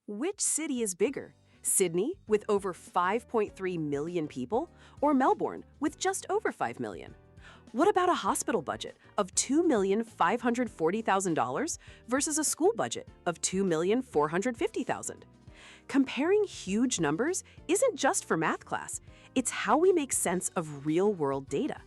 Which city is bigger? Sydney, with over 5.3 million people, or Melbourne, with just over 5 million? What about a hospital budget of $2,540,000 versus a school budget of $2,450,000? Comparing huge numbers isn't just for math class, it's how we make sense of real-world data.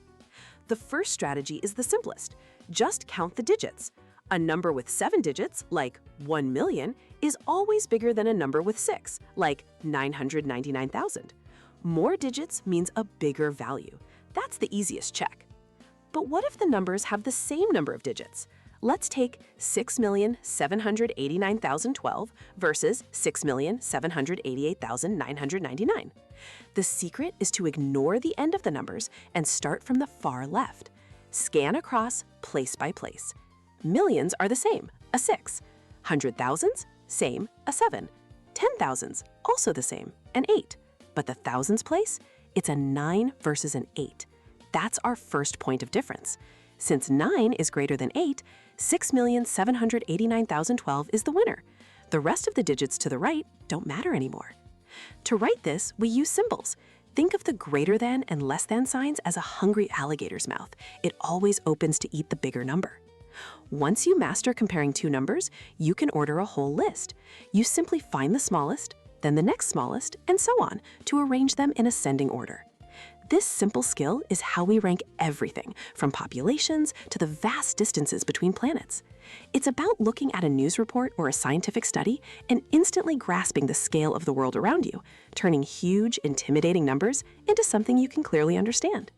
The first strategy is the simplest. Just count the digits. A number with 7 digits, like 1 million, is always bigger than a number with 6, like 999,000. More digits means a bigger value. That's the easiest check. But what if the numbers have the same number of digits? Let's take 6,789,012 versus 6,788,999. The secret is to ignore the end of the numbers and start from the far left. Scan across place by place. Millions are the same, a 6. 100,000s, same, a 7. 10,000s, also the same, an 8. But the thousands place, it's a 9 versus an 8. That's our first point of difference. Since 9 is greater than 8, 6,789,012 is the winner. The rest of the digits to the right don't matter anymore. To write this, we use symbols. Think of the greater than and less than signs as a hungry alligator's mouth. It always opens to eat the bigger number. Once you master comparing two numbers, you can order a whole list. You simply find the smallest, then the next smallest, and so on, to arrange them in ascending order. This simple skill is how we rank everything, from populations to the vast distances between planets. It's about looking at a news report or a scientific study and instantly grasping the scale of the world around you, turning huge, intimidating numbers into something you can clearly understand.